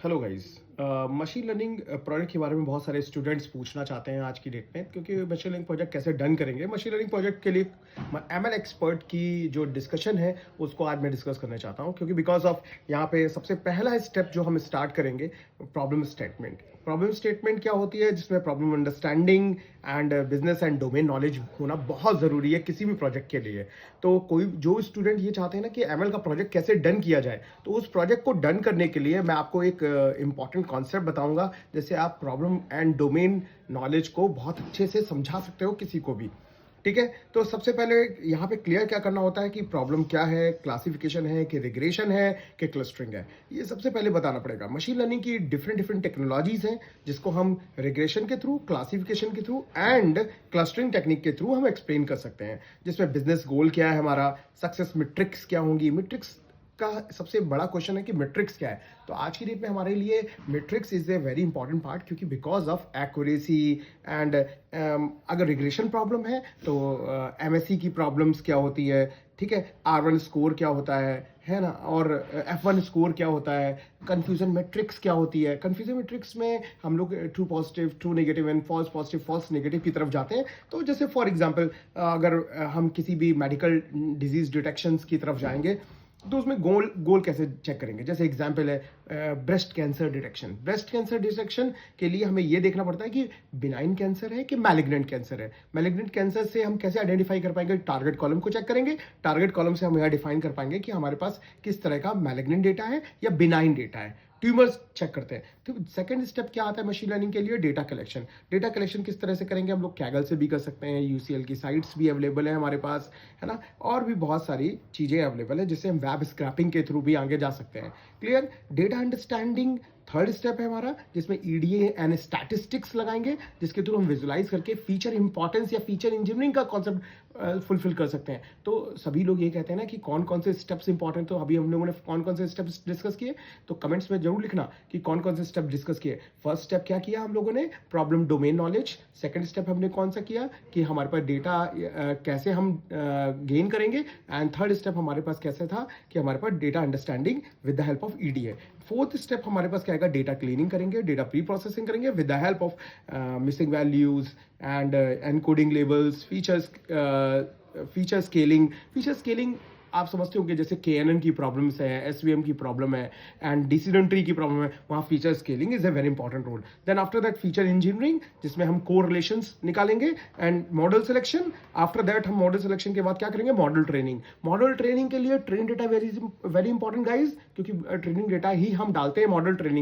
Hello guys. Machine learning project के बारे में बहुत सारे स्टूडेंट्स पूछना चाहते हैं आज की डेट में, क्योंकि मशीन लर्निंग प्रोजेक्ट कैसे डन करेंगे। मशीन लर्निंग प्रोजेक्ट के लिए एमएल एक्सपर्ट की जो डिस्कशन है उसको आज मैं डिस्कस करना चाहता हूं, क्योंकि बिकॉज ऑफ यहाँ पे सबसे पहला स्टेप जो हम स्टार्ट करेंगे, प्रॉब्लम स्टेटमेंट। प्रॉब्लम स्टेटमेंट क्या होती है, जिसमें problem understanding and business and domain knowledge होना बहुत ज़रूरी है किसी भी प्रोजेक्ट के लिए। तो कोई जो स्टूडेंट ये चाहते हैं ना कि एमएल का प्रोजेक्ट कैसे डन किया जाए, तो उस प्रोजेक्ट को डन करने के लिए मैं आपको एक इंपॉर्टेंट कॉन्सेप्ट बताऊंगा, जैसे आप प्रॉब्लम एंड डोमेन नॉलेज को बहुत अच्छे से समझा सकते हो किसी को भी। ठीक है, तो सबसे पहले यहाँ पे क्लियर क्या करना होता है कि प्रॉब्लम क्या है, क्लासिफिकेशन है कि रिग्रेशन है कि क्लस्टरिंग है, ये सबसे पहले बताना पड़ेगा। मशीन लर्निंग की डिफरेंट डिफरेंट टेक्नोलॉजीज हैं, जिसको हम रिग्रेशन के थ्रू, क्लासिफिकेशन के थ्रू एंड क्लस्टरिंग टेक्निक के थ्रू हम एक्सप्लेन कर सकते हैं। जिसमें बिजनेस गोल क्या है हमारा, सक्सेस मैट्रिक्स क्या होंगी। मैट्रिक्स का सबसे बड़ा क्वेश्चन है कि मैट्रिक्स क्या है। तो आज की डेट में हमारे लिए matrix is a very important part, क्योंकि बिकॉज ऑफ एक्यूरेसी एंड अगर रिग्रेशन प्रॉब्लम है तो एमएससी की प्रॉब्लम्स क्या होती है, ठीक है, R1 स्कोर क्या होता है ना, और F1 स्कोर क्या होता है, कंफ्यूजन मैट्रिक्स क्या होती है। कंफ्यूजन मैट्रिक्स में हम लोग true positive, true negative and false positive, false negative की तरफ जाते हैं। तो जैसे फॉर एग्जांपल अगर हम किसी भी मेडिकल डिजीज डिटेक्शंस की तरफ जाएंगे, तो उसमें गोल गोल कैसे चेक करेंगे। जैसे एग्जांपल है breast cancer detection. Breast cancer detection के लिए हमें ये देखना पड़ता है कि बिनाइन कैंसर है कि मैलिग्नेंट कैंसर है। मैलिग्नेंट कैंसर से हम कैसे आइडेंटिफाई कर पाएंगे, टारगेट कॉलम को चेक करेंगे। टारगेट कॉलम से हम यह डिफाइन कर पाएंगे कि हमारे पास किस तरह का मैलिग्नेंट डेटा है या बिनाइन डेटा है। ट्यूमर्स चेक करते हैं। तो सेकंड स्टेप क्या आता है मशीन लर्निंग के लिए, डेटा कलेक्शन। डेटा कलेक्शन किस तरह से करेंगे हम लोग, कैगल से भी कर सकते हैं, यूसीएल की साइट्स भी अवेलेबल है हमारे पास, है ना, और भी बहुत सारी चीजें अवेलेबल है जिससे हम वेब स्क्रैपिंग के थ्रू भी आगे जा सकते हैं। Clear. Data understanding third step है हमारा, जिसमें ईडीए एंड स्टैटिस्टिक्स लगाएंगे, जिसके थ्रू हम विजुलाइज करके फीचर इंपॉर्टेंस या फीचर इंजीनियरिंग का कॉन्सेप्ट फुलफिल कर सकते हैं। तो सभी लोग ये कहते हैं ना कि कौन कौन से स्टेप्स इंपॉर्टेंट, तो अभी हम लोगों ने कौन कौन से स्टेप्स डिस्कस किए, तो कमेंट्स में जरूर लिखना कि कौन कौन से स्टेप डिस्कस किए। फर्स्ट स्टेप क्या किया हम लोगों ने, problem domain knowledge. Second step हमने कौन सा किया कि हमारे पास डेटा कैसे हम गेन करेंगे, एंड थर्ड स्टेप हमारे पास कैसे था कि हमारे पास data understanding with the help of EDA. Fourth step हमारे पास क्या आएगा, डेटा क्लीनिंग करेंगे, डेटा प्री प्रोसेसिंग करेंगे with the help of missing values and encoding labels, feature scaling. Feature scaling आप समझते होंगे, जैसे KNN की प्रॉब्लम्स है, SVM की प्रॉब्लम है एंड डिसीजन ट्री की प्रॉब्लम है, वहाँ feature scaling is a very important role. Then after that feature engineering, जिसमें हम कोरिलेशंस निकालेंगे and model selection. After that हम मॉडल सिलेक्शन के बाद क्या करेंगे, मॉडल ट्रेनिंग। मॉडल ट्रेनिंग के लिए train data very very important guys, क्योंकि ट्रेनिंग डेटा ही हम डालते हैं मॉडल ट्रेनिंग